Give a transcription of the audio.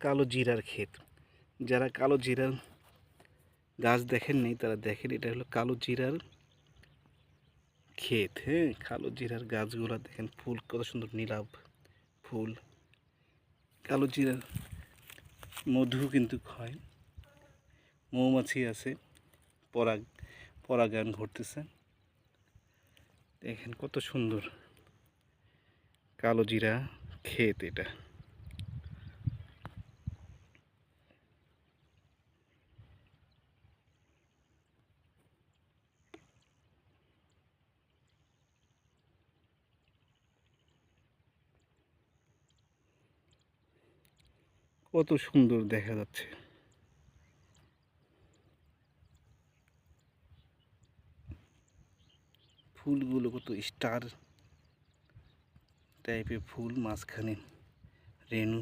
কালো জিরার ক্ষেত। যারা কালো জিরার গাছ দেখেননি তারা দেখেন, এটা হলো কালো জিরার ক্ষেত। হ্যাঁ, কালো জিরার গাছগুলো দেখেন, ফুল কত সুন্দর নীলাভ ফুল। কালো জিরার মধু কিন্তু হয়, মৌমাছি আছে, পরাগায়ন ঘটতেছে। দেখেন কত সুন্দর কালো জিরা ক্ষেত এটা। কত সুন্দর দেখা যাচ্ছে। ফুলগুলো কত স্টার টাইপের ফুল, মাঝখানে রেণু।